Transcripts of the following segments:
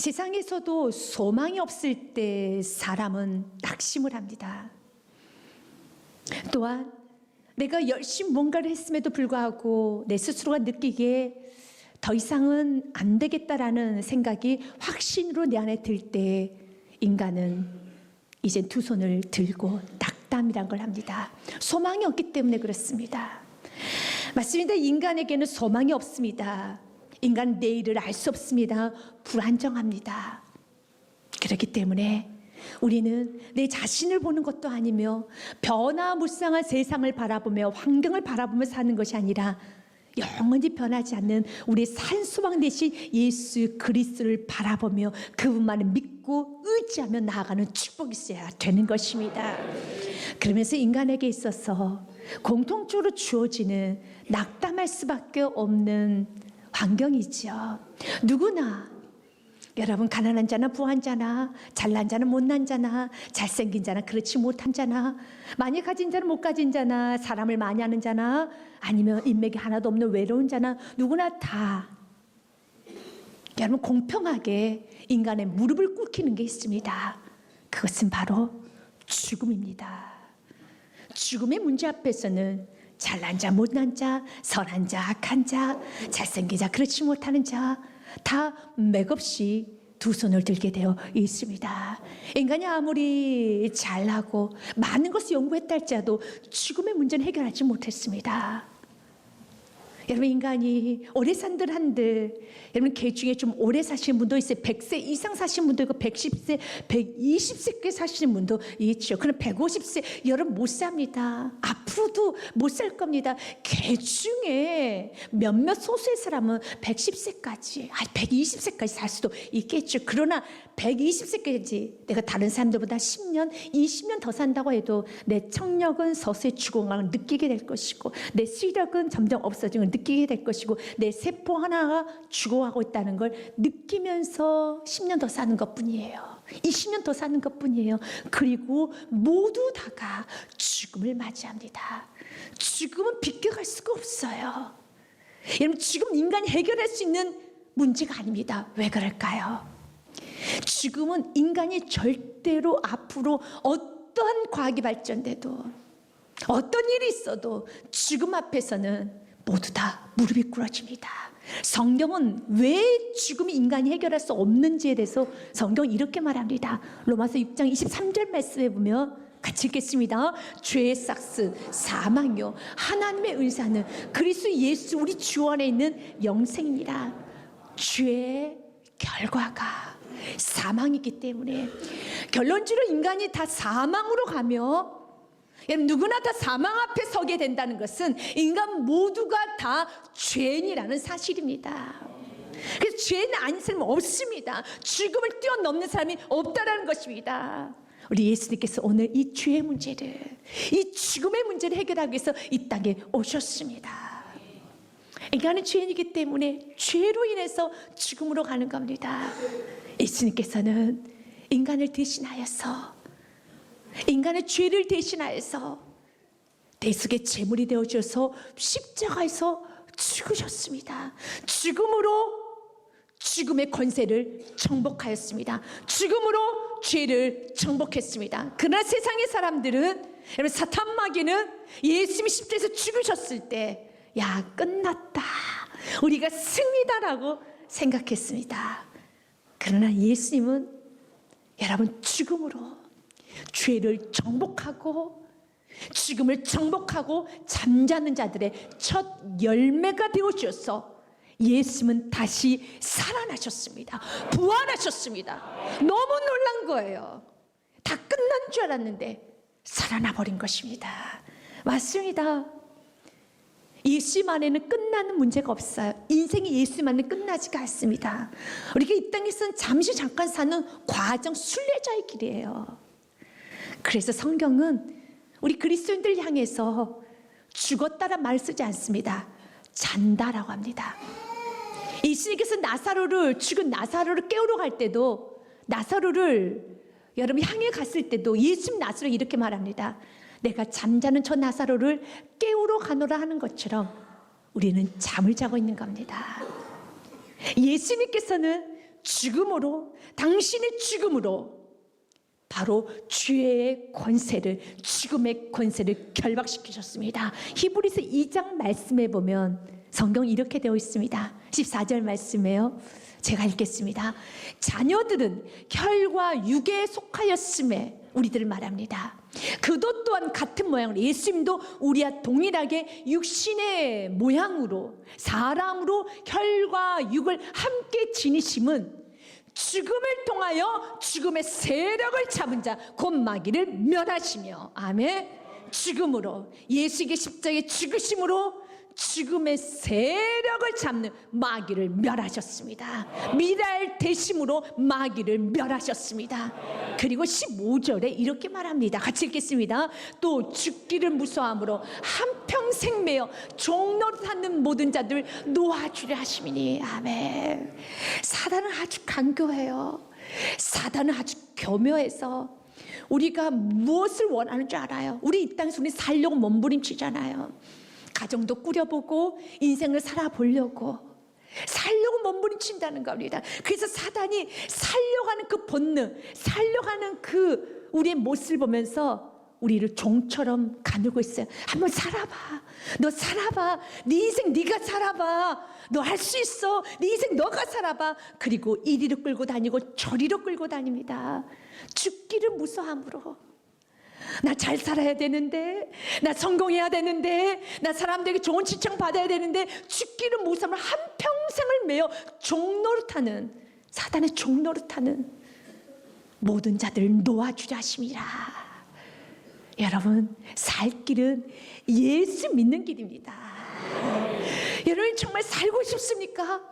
세상에서도 소망이 없을 때 사람은 낙심을 합니다. 또한 내가 열심히 뭔가를 했음에도 불구하고 내 스스로가 느끼기에 더 이상은 안 되겠다라는 생각이 확신으로 내 안에 들 때 인간은 이제 두 손을 들고 낙담이란 걸 합니다. 소망이 없기 때문에 그렇습니다. 맞습니다. 인간에게는 소망이 없습니다. 인간 내일을 알 수 없습니다. 불안정합니다. 그렇기 때문에 우리는 내 자신을 보는 것도 아니며 변화무쌍한 세상을 바라보며 환경을 바라보며 사는 것이 아니라 영원히 변하지 않는 우리 산소망 대신 예수 그리스도를 바라보며 그분만을 믿고 의지하며 나아가는 축복이 있어야 되는 것입니다. 그러면서 인간에게 있어서 공통적으로 주어지는 낙담할 수밖에 없는 환경이지요. 누구나 여러분, 가난한 자나 부한 자나 잘난 자나 못난 자나 잘생긴 자나 그렇지 못한 자나 많이 가진 자나 못 가진 자나 사람을 많이 하는 자나 아니면 인맥이 하나도 없는 외로운 자나 누구나 다 여러분 공평하게 인간의 무릎을 꿇히는 게 있습니다. 그것은 바로 죽음입니다. 죽음의 문제 앞에서는 잘난 자 못난 자 선한 자 악한 자 잘생긴 자 그렇지 못하는 자 다 맥없이 두 손을 들게 되어 있습니다. 인간이 아무리 잘나고 많은 것을 연구했다 할지라도 죽음의 문제는 해결하지 못했습니다. 여러분, 인간이 오래 산들 한들 여러분 개 중에 좀 오래 사시는 분도 있어요. 100세 이상 사시는 분도 있고 110세, 120세께 사시는 분도 있죠. 그럼 150세 여러분 못 삽니다. 앞으로도 못 살 겁니다. 개 중에 몇몇 소수의 사람은 110세까지 120세까지 살 수도 있겠죠. 그러나 120세까지 내가 다른 사람들보다 10년, 20년 더 산다고 해도 내 청력은 서서히 죽어가는 걸 느끼게 될 것이고 내 시력은 점점 없어지는 걸 느끼게 될 것이고 내 세포 하나가 죽어가고 있다는 걸 느끼면서 10년 더 사는 것뿐이에요. 20년 더 사는 것뿐이에요. 그리고 모두 다가 죽음을 맞이합니다. 죽음은 비껴갈 수가 없어요. 여러분, 죽음 인간이 해결할 수 있는 문제가 아닙니다. 왜 그럴까요? 죽음은 인간이 절대로 앞으로 어떠한 과학이 발전돼도 어떤 일이 있어도 죽음 앞에서는 모두 다 무릎이 꿇어집니다. 성경은 왜 죽음이 인간이 해결할 수 없는지에 대해서 성경은 이렇게 말합니다. 로마서 6장 23절 말씀에 보면 같이 읽겠습니다. 죄의 삭스 사망이요 하나님의 의사는 그리스도 예수 우리 주 안에 있는 영생이라. 죄의 결과가 사망이기 때문에 결론적으로 인간이 다 사망으로 가며 누구나 다 사망 앞에 서게 된다는 것은 인간 모두가 다 죄인이라는 사실입니다. 그래서 죄인 아닌 사람은 없습니다. 죽음을 뛰어넘는 사람이 없다라는 것입니다. 우리 예수님께서 오늘 이 죄의 문제를, 이 죽음의 문제를 해결하기 위해서 이 땅에 오셨습니다. 인간은 죄인이기 때문에 죄로 인해서 죽음으로 가는 겁니다. 예수님께서는 인간을 대신하여서 인간의 죄를 대신하여서 대속의 제물이 되어주셔서 십자가에서 죽으셨습니다. 죽음으로 죽음의 권세를 정복하였습니다. 죽음으로 죄를 정복했습니다. 그러나 세상의 사람들은, 여러분, 사탄 마귀는 예수님이 십자가에서 죽으셨을 때 야, 끝났다, 우리가 승리다라고 생각했습니다. 그러나 예수님은 여러분 죽음으로 죄를 정복하고 죽음을 정복하고 잠자는 자들의 첫 열매가 되어주셔서 예수님은 다시 살아나셨습니다. 부활하셨습니다. 너무 놀란 거예요. 다 끝난 줄 알았는데 살아나 버린 것입니다. 맞습니다. 예수님 안에는 끝나는 문제가 없어요. 인생이 예수님 안에 끝나지가 않습니다. 우리가 이 땅에서는 잠시 잠깐 사는 과정, 순례자의 길이에요. 그래서 성경은 우리 그리스도인들 향해서 죽었다란 말을 쓰지 않습니다. 잔다라고 합니다. 예수님께서 죽은 나사로를 깨우러 갈 때도, 나사로를 여러분 향해 갔을 때도 예수님 나사로 이렇게 말합니다. 내가 잠자는 저 나사로를 깨우러 가노라 하는 것처럼 우리는 잠을 자고 있는 겁니다. 예수님께서는 죽음으로, 당신의 죽음으로 바로 죄의 권세를, 죽음의 권세를 결박시키셨습니다. 히브리서 2장 말씀에 보면 성경 이렇게 되어 있습니다. 14절 말씀에요. 제가 읽겠습니다. 자녀들은 혈과 육에 속하였음에, 우리들을 말합니다. 그도 또한 같은 모양으로, 예수님도 우리와 동일하게 육신의 모양으로, 사람으로 혈과 육을 함께 지니심은 죽음을 통하여 죽음의 세력을 잡은 자 곧 마귀를 멸하시며, 아멘. 죽음으로, 예수의 십자가의 죽으심으로 죽음의 세력을 잡는 마귀를 멸하셨습니다. 미랄 대심으로 마귀를 멸하셨습니다. 그리고 15절에 이렇게 말합니다. 같이 읽겠습니다. 또 죽기를 무서함으로 한평생 매어 종노릇하는 모든 자들 놓아주려 하심이니, 아멘. 사단은 아주 간교해요. 사단은 아주 교묘해서 우리가 무엇을 원하는 줄 알아요. 우리 이 땅에서 우리 살려고 몸부림치잖아요. 가정도 꾸려보고 인생을 살아보려고 몸부림친다는 겁니다. 그래서 사단이 살려가는 그 본능, 살려가는 그 우리의 모습을 보면서 우리를 종처럼 가누고 있어요. 한번 살아봐. 너 살아봐. 네 인생 네가 살아봐. 너 할 수 있어. 네 인생 너가 살아봐. 그리고 이리로 끌고 다니고 저리로 끌고 다닙니다. 죽기를 무서함으로. 나 잘 살아야 되는데, 나 성공해야 되는데, 나 사람들에게 좋은 칭찬 받아야 되는데, 죽기를 무서움을 한평생을 매어 종노릇하는, 사단의 종노릇하는 모든 자들을 놓아주려 하심이라. 여러분, 살 길은 예수 믿는 길입니다. 여러분 정말 살고 싶습니까?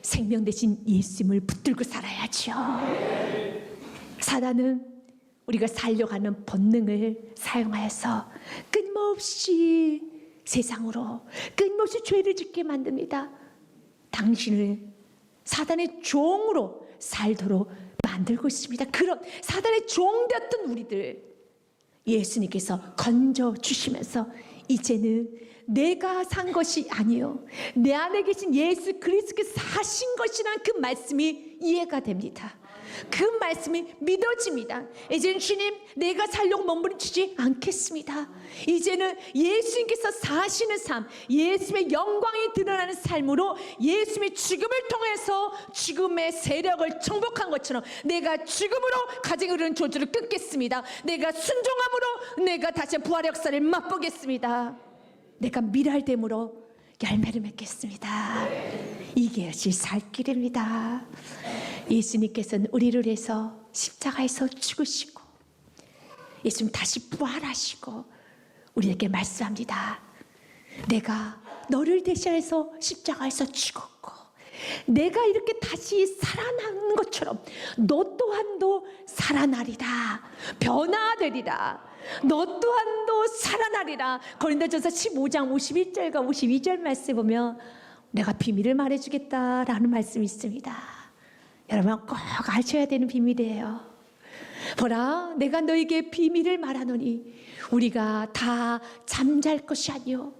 생명 대신 예수님을 붙들고 살아야죠. 사단은 우리가 살려가는 본능을 사용하여서 끊임없이 세상으로, 끊임없이 죄를 짓게 만듭니다. 당신을 사단의 종으로 살도록 만들고 있습니다. 그런 사단의 종 되었던 우리들 예수님께서 건져주시면서 이제는 내가 산 것이 아니요 내 안에 계신 예수 그리스도께서 사신 것이라는 그 말씀이 이해가 됩니다. 그 말씀이 믿어집니다. 이제는 주님, 내가 살려고 몸부림치지 않겠습니다. 이제는 예수님께서 사시는 삶, 예수님의 영광이 드러나는 삶으로 예수님의 죽음을 통해서 죽음의 세력을 정복한 것처럼 내가 죽음으로 가정에 이르는 저주를 끊겠습니다. 내가 순종함으로 내가 다시 부활의 역사를 맛보겠습니다. 내가 미랄됨으로 열매를 맺겠습니다. 이게 살 길입니다. 예수님께서는 우리를 위해서 십자가에서 죽으시고 예수님 다시 부활하시고 우리에게 말씀합니다. 내가 너를 대신해서 십자가에서 죽었고 내가 이렇게 다시 살아나는 것처럼 너 또한도 살아나리라, 변화되리라. 너 또한도 살아나리라. 고린도전서 15장 51절과 52절 말씀 보면 내가 비밀을 말해주겠다라는 말씀이 있습니다. 여러분 꼭 아셔야 되는 비밀이에요. 보라, 내가 너에게 비밀을 말하노니 우리가 다 잠잘 것이 아니요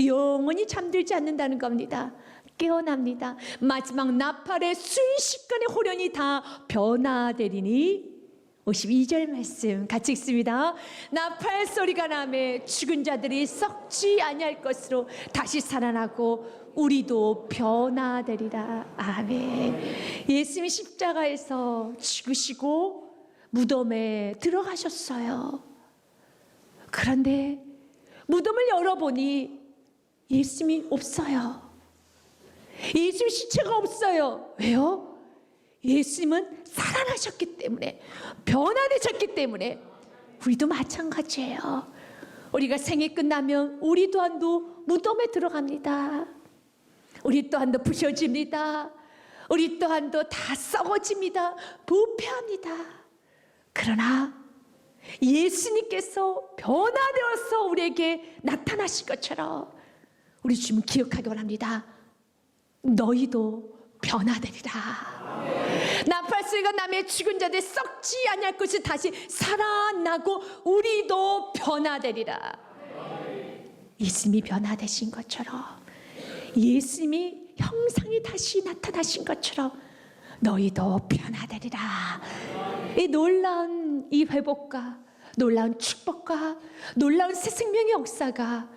영원히 잠들지 않는다는 겁니다. 깨어납니다. 마지막 나팔의 순식간에 호련히 다 변화되리니 52절 말씀 같이 읽습니다. 나팔 소리가 나매 죽은 자들이 썩지 아니할 것으로 다시 살아나고 우리도 변화되리라. 아멘. 예수님이 십자가에서 죽으시고 무덤에 들어가셨어요. 그런데 무덤을 열어보니 예수님이 없어요. 예수님 시체가 없어요. 왜요? 예수님은 살아나셨기 때문에, 변화되셨기 때문에 우리도 마찬가지예요. 우리가 생이 끝나면 우리 또한도 무덤에 들어갑니다. 우리 또한도 부셔집니다. 우리 또한도 다 썩어집니다. 부패합니다. 그러나 예수님께서 변화되어서 우리에게 나타나신 것처럼 우리 주님 기억하기 원합니다. 너희도 변화되리라. 나팔 소리가 나며 죽은 자들 썩지 아니할 것이 다시 살아나고 우리도 변화되리라. 예수님이 변화되신 것처럼, 예수님이 형상이 다시 나타나신 것처럼 너희도 편하되리라. 이 놀라운 이 회복과 놀라운 축복과 놀라운 새 생명의 역사가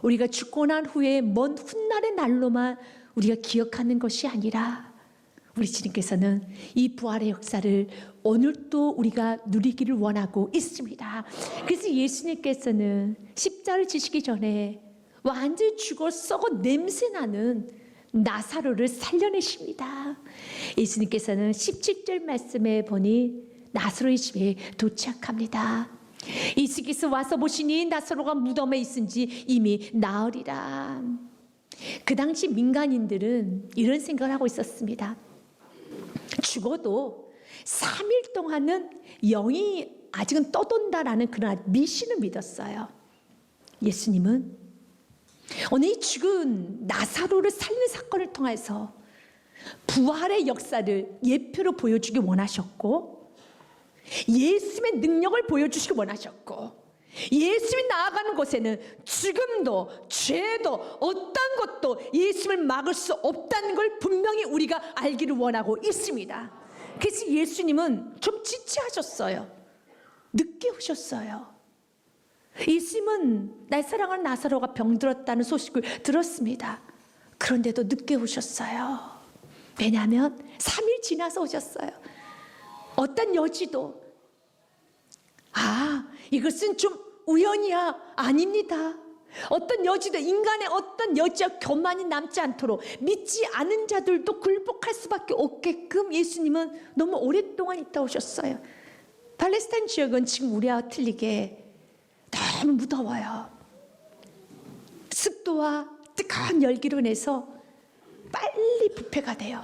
우리가 죽고 난 후에 먼 훗날의 날로만 우리가 기억하는 것이 아니라 우리 주님께서는 이 부활의 역사를 오늘도 우리가 누리기를 원하고 있습니다. 그래서 예수님께서는 십자가를 지시기 전에 완전히 죽어 썩어 냄새나는 나사로를 살려내십니다. 예수님께서는 17절 말씀에 보니 나사로의 집에 도착합니다. 예수께서 와서 보시니 나사로가 무덤에 있은지 이미 나으리라. 그 당시 민간인들은 이런 생각을 하고 있었습니다. 죽어도 3일 동안은 영이 아직은 떠돈다라는 그런 미신을 믿었어요. 예수님은 오늘 이 죽은 나사로를 살리는 사건을 통해서 부활의 역사를 예표로 보여주기 원하셨고, 예수님의 능력을 보여주시기 원하셨고, 예수님이 나아가는 곳에는 죽음도 죄도 어떤 것도 예수님을 막을 수 없다는 걸 분명히 우리가 알기를 원하고 있습니다. 그래서 예수님은 좀 지체하셨어요. 늦게 오셨어요. 예수님은 날 사랑하는 나사로가 병들었다는 소식을 들었습니다. 그런데도 늦게 오셨어요. 왜냐하면 3일 지나서 오셨어요. 어떤 여지도 이것은 좀 우연이야. 아닙니다. 어떤 여지도, 인간의 어떤 여지와 교만이 남지 않도록 믿지 않은 자들도 굴복할 수밖에 없게끔 예수님은 너무 오랫동안 있다 오셨어요. 팔레스타인 지역은 지금 우리와 틀리게 너무 무더워요. 습도와 뜨거운 열기로 인해서 빨리 부패가 돼요.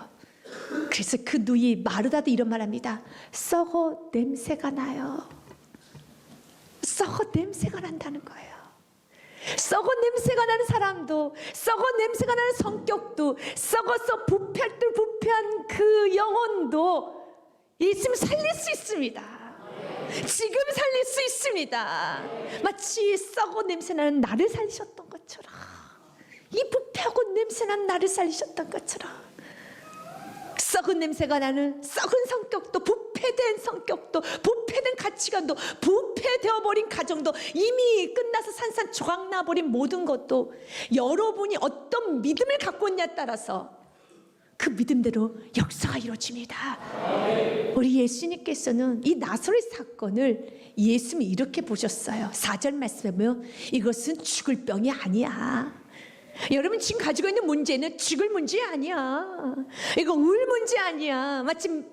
그래서 그 누이 마르다도 이런 말합니다. 썩어 냄새가 나요. 썩어 냄새가 난다는 거예요. 썩어 냄새가 나는 사람도, 썩어 냄새가 나는 성격도, 썩어서 부패할 듯 부패한 그 영혼도 예수님 살릴 수 있습니다. 지금 살릴 수 있습니다. 마치 썩어 냄새나는 나를 살리셨던 것처럼, 이 부패하고 냄새나는 나를 살리셨던 것처럼, 썩은 냄새가 나는 썩은 성격도, 부패된 성격도, 부패된 가치관도, 부패되어버린 가정도, 이미 끝나서 산산조각 나버린 모든 것도 여러분이 어떤 믿음을 갖고 있냐에 따라서 그 믿음대로 역사가 이루어집니다. 우리 예수님께서는 이 나사로의 사건을 예수님이 이렇게 보셨어요. 4절 말씀에 보면 이것은 죽을 병이 아니야. 여러분 지금 가지고 있는 문제는 죽을 문제 아니야. 이거 울 문제 아니야. 마침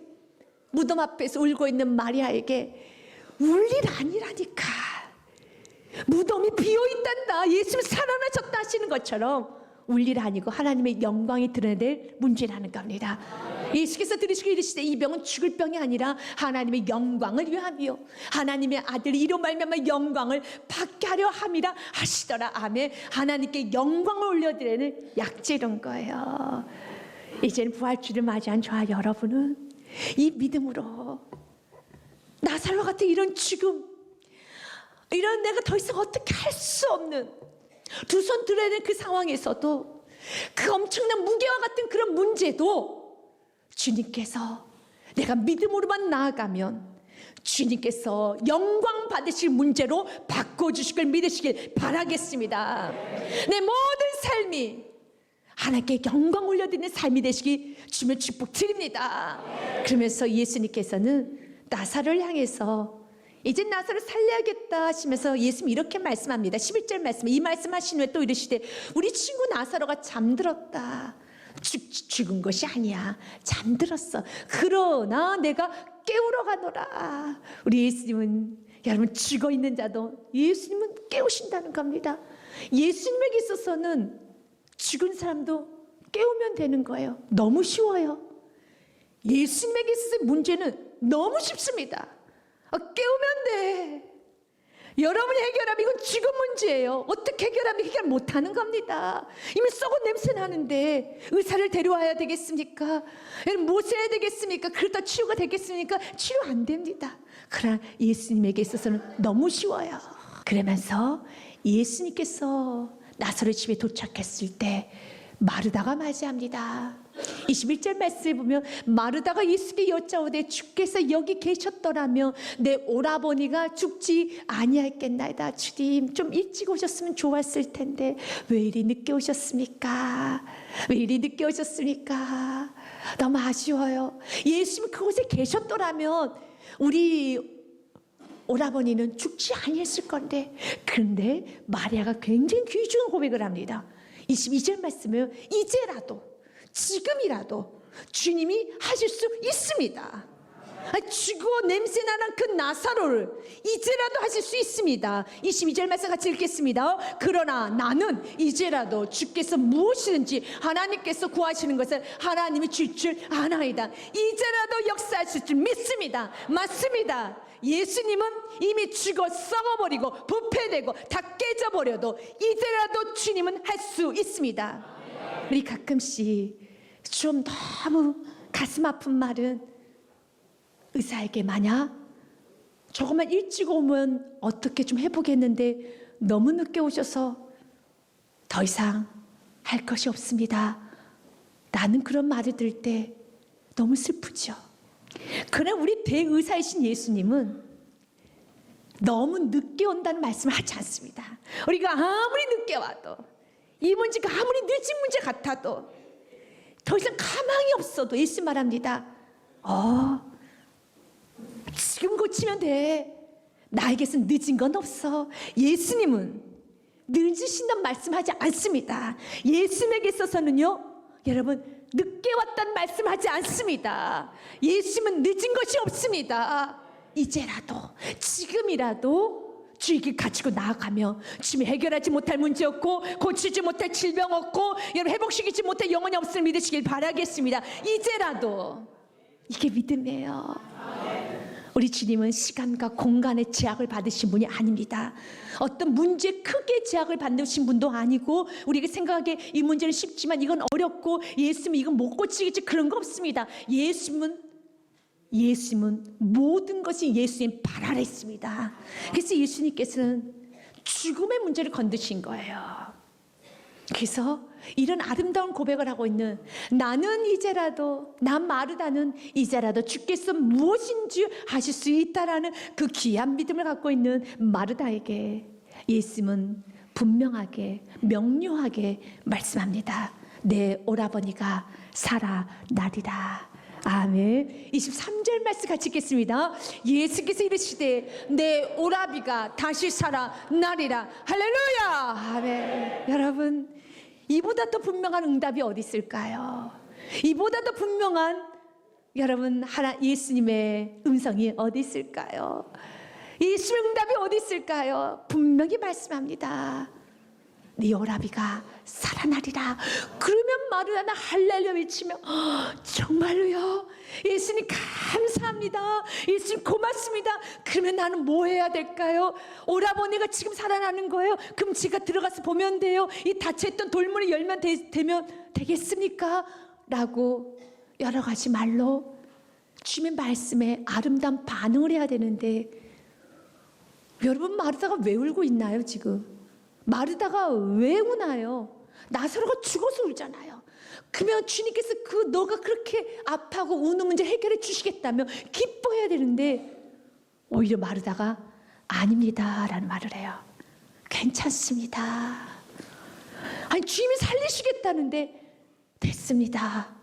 무덤 앞에서 울고 있는 마리아에게 울 일 아니라니까. 무덤이 비어있단다. 예수님 살아나셨다 하시는 것처럼 울 일 아니고 하나님의 영광이 드러낼 문제라는 겁니다. 예수께서 들으시고 이르시되 이 병은 죽을 병이 아니라 하나님의 영광을 위함이요 하나님의 아들이 이로 말미암아 영광을 받게 하려 함이라 하시더라. 아멘. 하나님께 영광을 올려드리는 약재인 거예요. 이제는 부활주를 맞이한 저와 여러분은 이 믿음으로 나사로 같은 이런 죽음, 이런 내가 더 이상 어떻게 할 수 없는 두 손 들어야 되는 그 상황에서도, 그 엄청난 무게와 같은 그런 문제도 주님께서 내가 믿음으로만 나아가면 주님께서 영광 받으실 문제로 바꿔주실 믿으시길 바라겠습니다. 내 모든 삶이 하나님께 영광 올려드리는 삶이 되시기 주면 축복 드립니다. 그러면서 예수님께서는 나사로를 향해서 이제 나사로를 살려야겠다 하시면서 예수님이 이렇게 말씀합니다. 11절 말씀에 이 말씀하신 후에 또 이르시되 우리 친구 나사로가 잠들었다. 죽은 것이 아니야. 잠들었어. 그러나 내가 깨우러 가노라. 우리 예수님은, 여러분, 죽어있는 자도 예수님은 깨우신다는 겁니다. 예수님에게 있어서는 죽은 사람도 깨우면 되는 거예요. 너무 쉬워요. 예수님에게 있어서의 문제는 너무 쉽습니다. 깨우면 돼. 여러분이 해결하면 이건 죽은 문제예요. 어떻게 해결하면 해결 못하는 겁니다. 이미 썩은 냄새 나는데 의사를 데려와야 되겠습니까? 무엇을 해야 되겠습니까? 그러다 치유가 되겠습니까? 치유 안 됩니다. 그러나 예수님에게 있어서는 너무 쉬워요. 그러면서 예수님께서 나사로 집에 도착했을 때 마르다가 맞이합니다. 21절 말씀에 보면 마르다가 예수께 여짜오되 주께서 여기 계셨더라면 내 오라버니가 죽지 아니하였겠나이다. 주님 좀 일찍 오셨으면 좋았을 텐데 왜 이리 늦게 오셨습니까? 왜 이리 늦게 오셨습니까? 너무 아쉬워요. 예수님 그곳에 계셨더라면 우리 오라버니는 죽지 아니했을 건데. 그런데 마리아가 굉장히 귀중한 고백을 합니다. 22절 말씀은 이제라도 지금이라도 주님이 하실 수 있습니다. 죽어 냄새나는 그 나사로를 이제라도 하실 수 있습니다. 22절 말씀 같이 읽겠습니다. 그러나 나는 이제라도 주께서 무엇이든지 하나님께서 구하시는 것을 하나님이 줄 아나이다. 이제라도 역사하실 줄 믿습니다. 맞습니다. 예수님은 이미 죽어 썩어버리고 부패되고 다 깨져버려도 이제라도 주님은 할 수 있습니다. 우리 가끔씩 좀 너무 가슴 아픈 말은 의사에게 만약 조금만 일찍 오면 어떻게 좀 해보겠는데 너무 늦게 오셔서 더 이상 할 것이 없습니다. 나는 그런 말을 들을 때 너무 슬프죠. 그러나 우리 대의사이신 예수님은 너무 늦게 온다는 말씀을 하지 않습니다. 우리가 아무리 늦게 와도 이 문제가 아무리 늦은 문제 같아도 더 이상 가망이 없어도 예수 말합니다. 지금 고치면 돼. 나에게서 늦은 건 없어. 예수님은 늦으신다는 말씀하지 않습니다. 예수님에게 있어서는요, 여러분 늦게 왔다는 말씀하지 않습니다. 예수님은 늦은 것이 없습니다. 이제라도 지금이라도 주의 가지고 나아가며 주님이 해결하지 못할 문제 없고 고치지 못할 질병 없고 여러분 회복시키지 못할 영혼이 없음을 믿으시길 바라겠습니다. 이제라도 이게 믿음이에요. 우리 주님은 시간과 공간의 제약을 받으신 분이 아닙니다. 어떤 문제에 크게 제약을 받으신 분도 아니고 우리가 생각하기에 이 문제는 쉽지만 이건 어렵고 예수님은 이건 못 고치겠지 그런 거 없습니다. 예수님은 모든 것이 예수님 발 아래 있습니다. 그래서 예수님께서는 죽음의 문제를 건드신 거예요. 그래서 이런 아름다운 고백을 하고 있는 나는 이제라도 난 마르다는 이제라도 주께서 무엇인지 하실 수 있다라는 그 귀한 믿음을 갖고 있는 마르다에게 예수님은 분명하게 명료하게 말씀합니다. 내 오라버니가 살아나리라. 아멘. 23절 말씀 같이 읽겠습니다. 예수께서 이르시되 내 오라비가 다시 살아나리라. 할렐루야. 아멘. 여러분 이보다 더 분명한 응답이 어디 있을까요? 이보다 더 분명한 여러분 예수님의 음성이 어디 있을까요? 예수의 응답이 어디 있을까요? 분명히 말씀합니다. 네 오라비가 살아나리라. 그러면 마르다는 할렐루야 외치며 정말로요? 예수님 감사합니다. 예수님 고맙습니다. 그러면 나는 뭐 해야 될까요? 오라버니가 지금 살아나는 거예요? 그럼 제가 들어가서 보면 돼요? 이 닫혀있던 돌문을 열면 되면 되겠습니까? 라고 여러 가지 말로 주님의 말씀에 아름다운 반응을 해야 되는데 여러분 마르다가 왜 울고 있나요 지금? 마르다가 왜 우나요? 나사로가 죽어서 울잖아요. 그러면 주님께서 너가 그렇게 아파하고 우는 문제 해결해 주시겠다며 기뻐해야 되는데 오히려 마르다가 아닙니다 라는 말을 해요. 괜찮습니다. 아니 주님이 살리시겠다는데 됐습니다.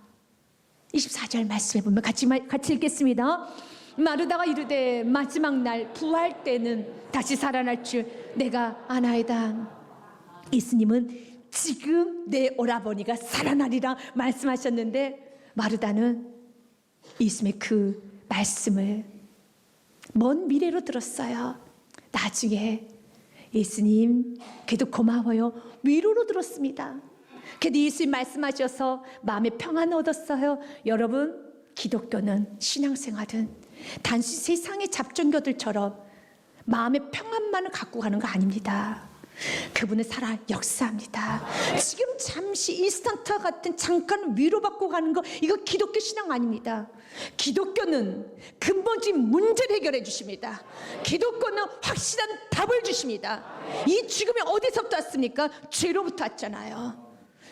24절 말씀해 보면 같이 읽겠습니다. 마르다가 이르되 마지막 날 부활 때는 다시 살아날 줄 내가 아나이다. 예수님은 지금 내 오라버니가 살아나리라 말씀하셨는데 마르다는 예수님의 그 말씀을 먼 미래로 들었어요. 나중에 예수님 그래도 고마워요 위로로 들었습니다. 그래도 예수님 말씀하셔서 마음에 평안 얻었어요. 여러분 기독교는 신앙생활은 단순히 세상의 잡종교들처럼 마음의 평안만을 갖고 가는 거 아닙니다. 그분은 살아 역사합니다. 지금 잠시 인스턴트와 같은 잠깐 위로받고 가는 거 이거 기독교 신앙 아닙니다. 기독교는 근본적인 문제를 해결해 주십니다. 기독교는 확실한 답을 주십니다. 이 죽음이 어디서부터 왔습니까? 죄로부터 왔잖아요.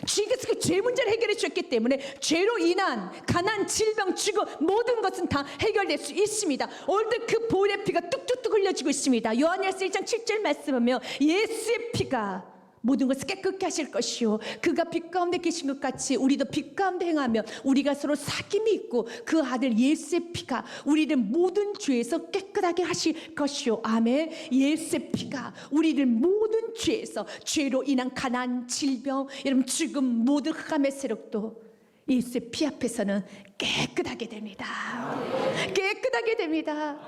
주님께서 그 죄 문제를 해결해 주셨기 때문에 죄로 인한 가난, 질병, 죽음 모든 것은 다 해결될 수 있습니다. 오늘도 그 보혈의 피가 뚝뚝뚝 흘려지고 있습니다. 요한일서 1장 7절 말씀 보면 예수의 피가 모든 것을 깨끗게 하실 것이요 그가 빛 가운데 계신 것 같이 우리도 빛 가운데 행하며 우리가 서로 사귐이 있고 그 아들 예수의 피가 우리를 모든 죄에서 깨끗하게 하실 것이요 아멘. 예수의 피가 우리를 모든 죄에서 죄로 인한 가난, 질병, 여러분 죽음 모든 흑암의 세력도 예수의 피 앞에서는 깨끗하게 됩니다. 깨끗하게 됩니다.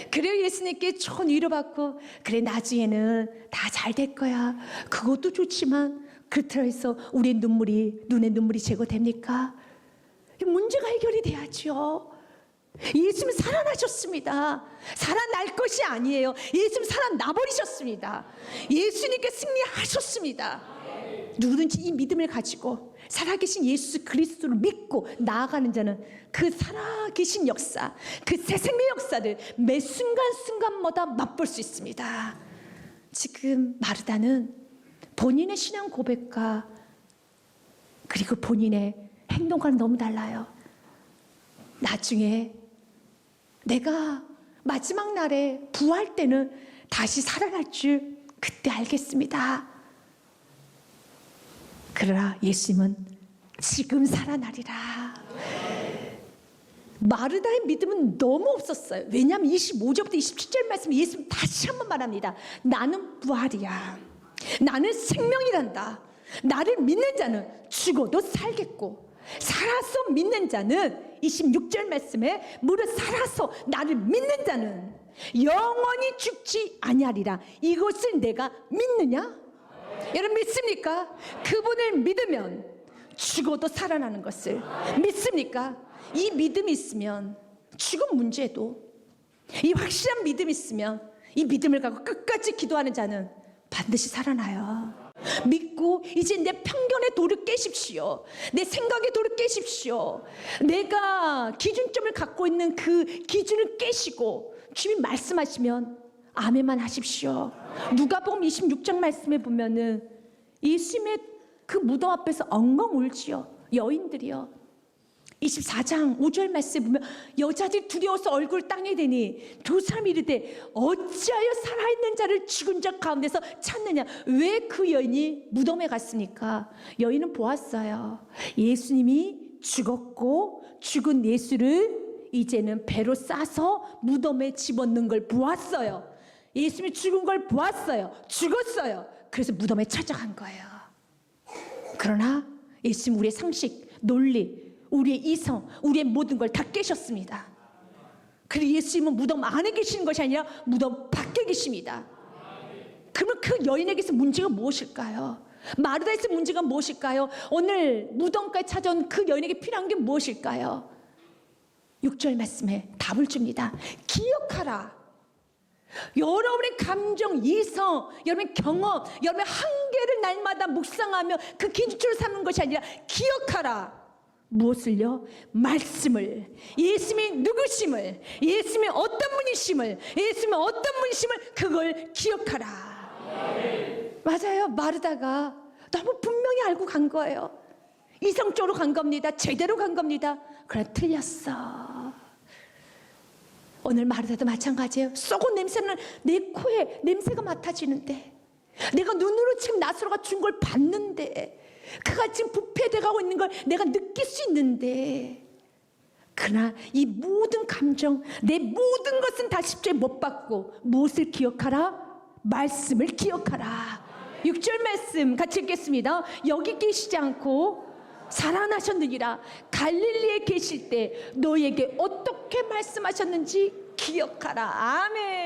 그래요. 예수님께 좋은 위로받고 그래 나중에는 다 잘 될 거야. 그것도 좋지만 그렇다고 해서 우리의 눈의 눈물이 제거됩니까? 문제가 해결이 돼야죠. 예수님 살아나셨습니다. 살아날 것이 아니에요. 예수님 살아나버리셨습니다. 예수님께 승리하셨습니다. 누구든지 이 믿음을 가지고 살아계신 예수 그리스도를 믿고 나아가는 자는 그 살아계신 역사, 그 새 생명 역사를 매 순간순간마다 맛볼 수 있습니다. 지금 마르다는 본인의 신앙 고백과 그리고 본인의 행동과는 너무 달라요. 나중에 내가 마지막 날에 부활 때는 다시 살아날 줄 그때 알겠습니다. 그러나 예수님은 지금 살아나리라. 마르다의 믿음은 너무 없었어요. 왜냐하면 25절부터 27절 말씀 예수님 다시 한번 말합니다. 나는 부활이야. 나는 생명이란다. 나를 믿는 자는 죽어도 살겠고 살아서 믿는 자는 26절 말씀에 무릇 살아서 나를 믿는 자는 영원히 죽지 아니하리라. 이것을 내가 믿느냐? 여러분 믿습니까? 그분을 믿으면 죽어도 살아나는 것을 믿습니까? 이 믿음이 있으면 죽음 문제도 이 확실한 믿음이 있으면 이 믿음을 갖고 끝까지 기도하는 자는 반드시 살아나요. 믿고 이제 내 편견의 돌을 깨십시오. 내 생각의 돌을 깨십시오. 내가 기준점을 갖고 있는 그 기준을 깨시고 주님 말씀하시면 아멘만 하십시오. 누가복음 26장 말씀에 보면은 예수님의 그 무덤 앞에서 엉엉 울지요. 여인들이요. 24장 5절 말씀에 보면 여자들이 두려워서 얼굴 땅에 대니 두 사람이 이르되 어찌하여 살아있는 자를 죽은 자 가운데서 찾느냐. 왜 그 여인이 무덤에 갔습니까? 여인은 보았어요. 예수님이 죽었고 죽은 예수를 이제는 배로 싸서 무덤에 집어넣는 걸 보았어요. 예수님이 죽은 걸 보았어요. 죽었어요. 그래서 무덤에 찾아간 거예요. 그러나 예수님 우리의 상식, 논리, 우리의 이성, 우리의 모든 걸 다 깨셨습니다. 그리고 예수님은 무덤 안에 계시는 것이 아니라 무덤 밖에 계십니다. 그러면 그 여인에게서 문제가 무엇일까요? 마르다에서 문제가 무엇일까요? 오늘 무덤까지 찾아온 그 여인에게 필요한 게 무엇일까요? 6절 말씀에 답을 줍니다. 기억하라. 여러분의 감정, 이성, 여러분의 경험, 여러분의 한계를 날마다 묵상하며 그 기준으로 삼는 것이 아니라 기억하라. 무엇을요? 말씀을, 예수님이 누구심을, 예수님이 어떤 분이심을, 예수님이 어떤 분이심을 그걸 기억하라. 맞아요. 마르다가 너무 분명히 알고 간 거예요. 이성적으로 간 겁니다. 제대로 간 겁니다. 그러나 틀렸어. 오늘 마르다도 마찬가지예요. 썩은 냄새는 내 코에 냄새가 맡아지는데, 내가 눈으로 지금 나사로가 준 걸 봤는데, 그가 지금 부패돼 가고 있는 걸 내가 느낄 수 있는데, 그러나 이 모든 감정, 내 모든 것은 다 십자가에 못 박고 무엇을 기억하라? 말씀을 기억하라. 6절 말씀 같이 읽겠습니다. 여기 계시지 않고 살아나셨느니라. 갈릴리에 계실 때 너에게 어떻게 말씀하셨는지 기억하라. 아멘.